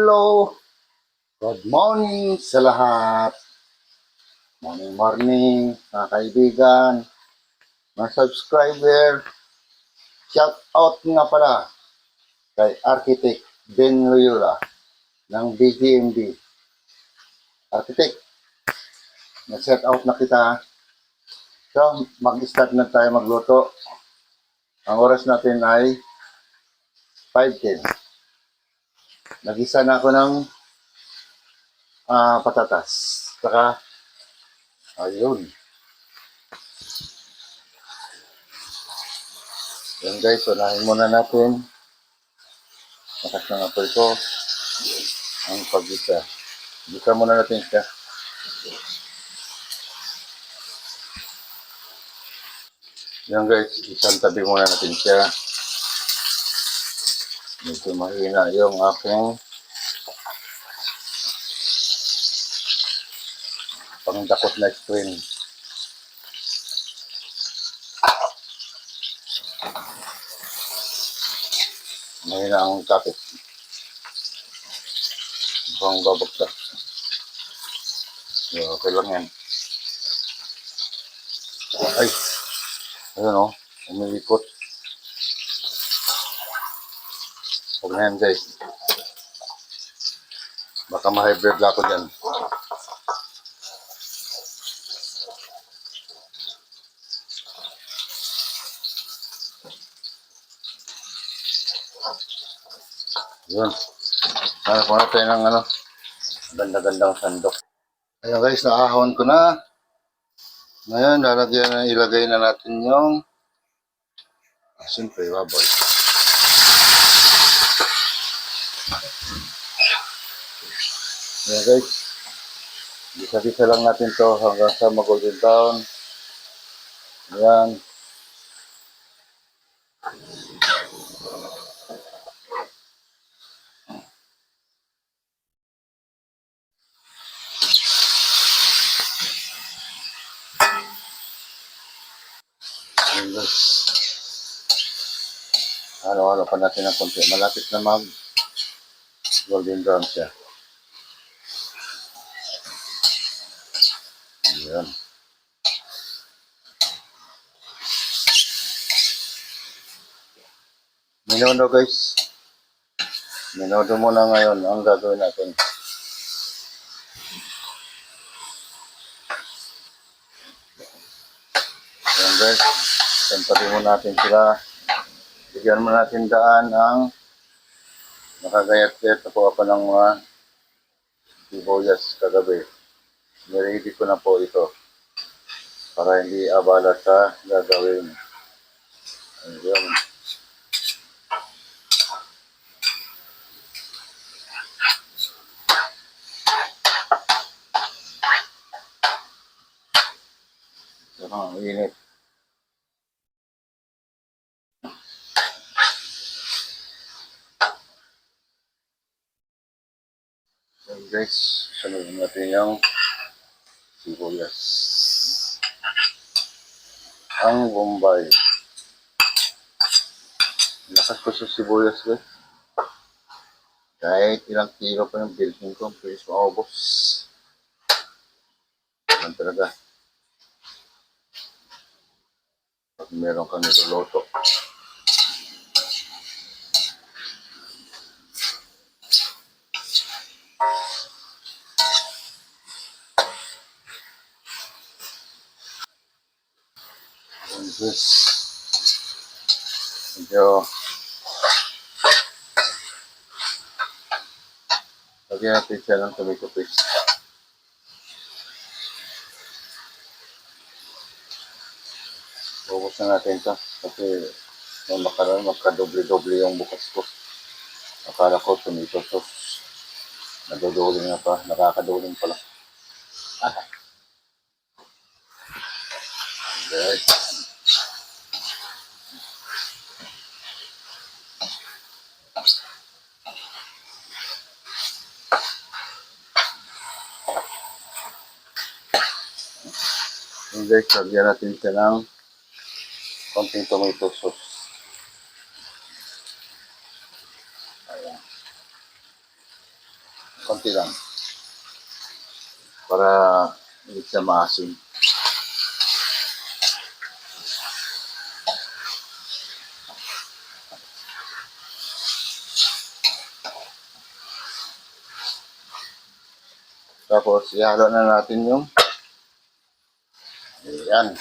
Hello! Good morning sa lahat. Morning, morning, mga kaibigan, mga subscriber. Shout out nga pala kay Architect Ben Loyola ng BGMB. Architect, nag-shout out na kita. So, mag-start na tayo magluto. Ang oras natin ay 5:10. Nag-isa na ako ng patatas. Saka, ayun. Yan guys, unahin muna natin. Makas ng apple ko. Ang pag-isa. Gisa muna natin siya. Yan guys, isang tabi muna natin siya. Medyo mahina yung aking pangdakot na screen. Mahina ang kapit. Bang babagsak. So, okay lang yan. Ay! Ayun o, umiikot. Huwag na yan guys. Baka ma-hybrid ako dyan. Yun. Hanap mo na tayo ng ganda-gandang sandok. Ayun guys, naahon ko na. Ngayon, ilagay na natin yung siyempre, baboy. Ayan guys, gisa-gisa lang natin to hanggang sa mag-golden brown. Ayan. Ayan guys. Halo-halo pa natin ng konti. Malapit na mag-golden brown siya. Ayan. Minodo guys. Minodo muna ngayon ang gagawin natin. Ayan guys. Tamparin mo natin sila. Bigyan mo natin daan ang nakagayat-gayat na po ako ng mga sibuyas kagabi. Niready ko na po ito para hindi abala sa gagawin. Ayan. Ang init. So guys, sunodin natin yung sibuyas. Ang Bombay. Lakas ko sa sibuyas guys. Kahit ilang kilo pa yung bilhin ko, please maubos. Yan talaga. Pag meron kang niluluto. And this, medyo lagyan natin siya ng tomato paste. Ubus na natin ito kasi magkadoble-doble yung bukas ko. Akala ko tomato sauce. Nadodoling na pa, nakakadoling pala. Guys. And guys, lagyan natin siya ng konting tomato sauce. Ayan. konti lang. Para hindi siya maasim. Tapos, ihalo na natin yung ayan.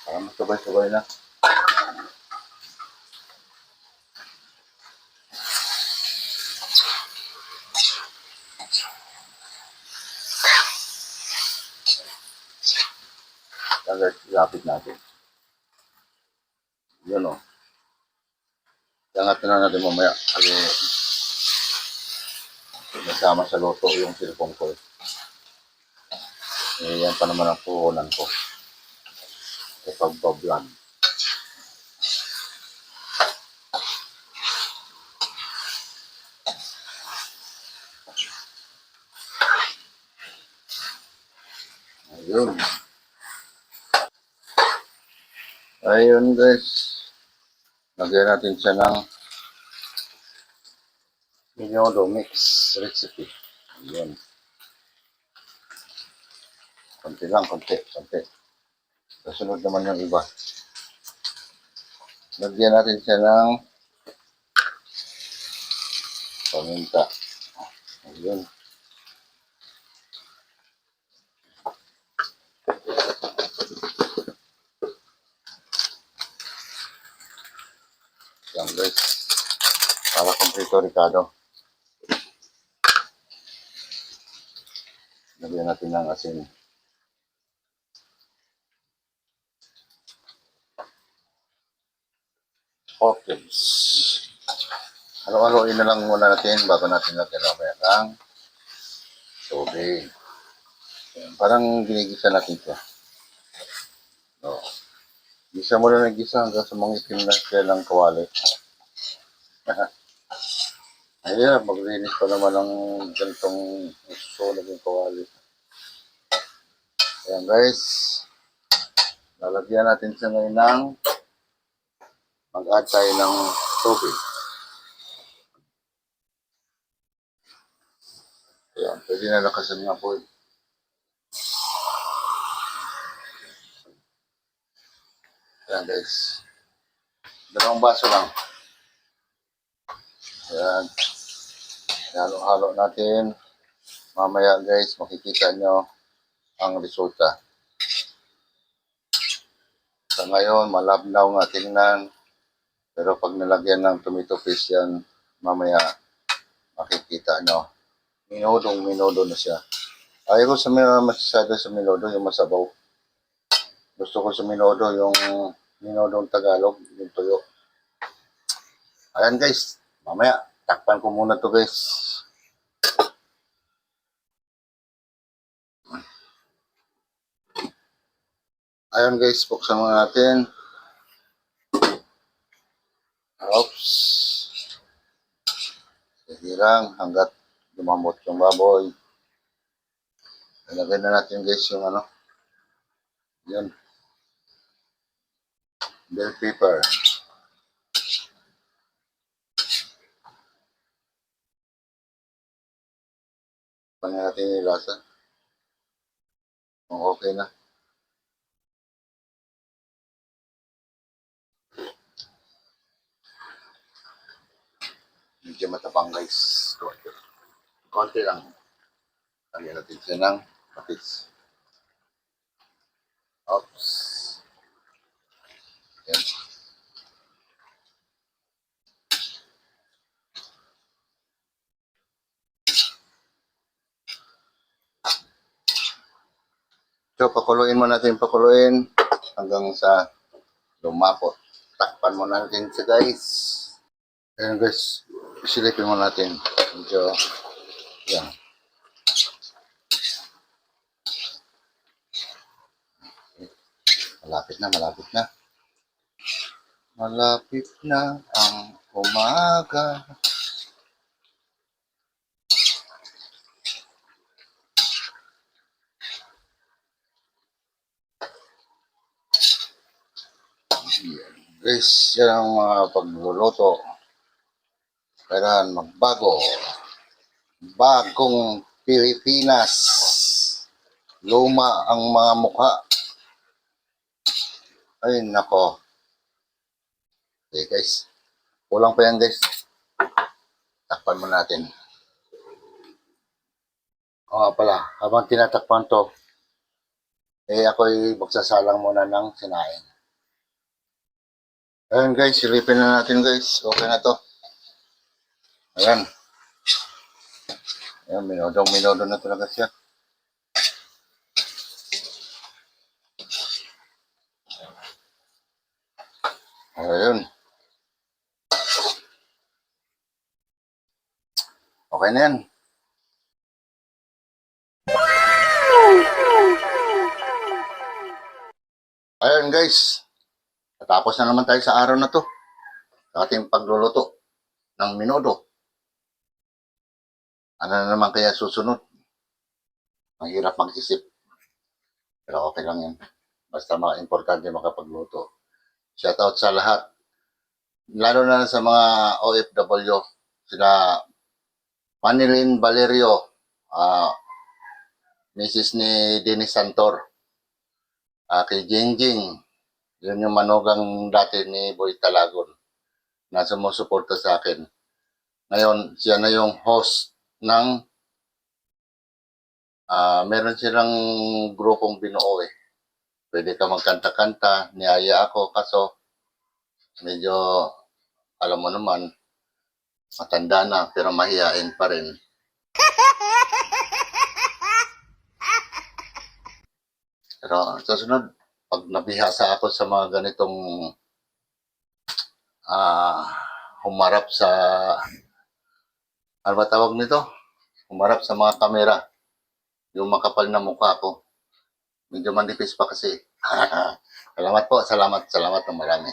Para masabay-sabay na. Agad, lapit natin. Yun o. Iangat na natin mamaya. Kasi nasama sa loto yung cellphone ko. Eh, yan pa naman ang puhunan ko. Sa pagbablog. Ayun. Ayun guys. Lagyan natin siya ng Minodo mix recipe. Ayun. Konti lang, konti. Kasunod naman yung iba. Lagyan natin siya ng paminta. Ayun. Yan guys. Para kompleto Ricardo. Lagyan natin ng asin. Okay. Halo-haloin na lang muna natin bago natin lagyan mamaya ng tubig. Parang ginigisa natin ito. No. Gisa mo na nagisa hanggang sa mga itim na siya ng kawali. Ayan, maglinis pa naman ng ganitong susunog ng kawali. Ayan guys. Lalagyan natin siya ngayon ng mag-add tayo ng tubig. Ayan, pwede na lakasan nga po. Ayan guys. 2 baso lang. Ayan. Halo-halo natin. Mamaya guys, makikita nyo ang resulta. Sa ngayon, malabnaw nga tingnan. Pero pag nalagyan ng tomato paste yan, mamaya makikita nyo. Minudo na siya. Ayaw ko sa masyado sa minudo, yung masabaw. Gusto ko sa minudo, yung minodong Tagalog, yung tuyo. Ayan guys, mamaya, takpan ko muna to guys. Ayan guys, buksan muna natin. Oops. Hirang hanggat lumambot yung baboy. Ilagay na natin guys yung ano. Yun. Bell pepper. Panya natin yung lasa. Kung okay na. Medyo matapang guys. Konti lang. Lagyan natin siya ng patis. Oops. Yan. So, pakuluin mo natin, hanggang sa lumapot. Takpan mo natin siya guys. Ayan guys, silipin mo natin. Medyo, yan. Malapit na. Malapit na ang umaga. Guys, yan ang mga pagluluto. Kailangan magbago. bagong Pilipinas. Luma ang mga mukha. Ay, nako. Okay, guys. Kulang pa yan, guys. Takpan mo natin. O nga pala, habang tinatakpan to, ako'y magsasalang muna ng sinain. Ayan, guys. Silipin na natin, guys. Okay na to. Ayan. Ayan, minodong-minodo na talaga siya. Ayun. Okay na yan. Ayun, guys. Natapos na naman tayo sa araw na to. Sa ating pagluluto ng minodo. Ano na naman kaya susunod? Mahirap mag-isip. Pero okay lang yan. Basta mga importante makapagluto. Shoutout sa lahat. Lalo na sa mga OFW. Sila Manilyn Valerio. Mrs. ni Dennis Santor. Kay Jingjing. Yun yung manugang dati ni Boy Talagon na sumusuporta sa akin. Ngayon, siya na yung host ng meron silang grupong binuo eh. Pwede ka magkanta-kanta, niyaya ako, kaso medyo, alam mo naman, matanda na, pero mahihain pa rin. Pero susunod, pag nabihasa ako sa mga ganitong humarap sa, ano ba tawag nito? Humarap sa mga kamera. Yung makapal na mukha ko. Medyo manipis pa kasi. Salamat po, salamat ng marami.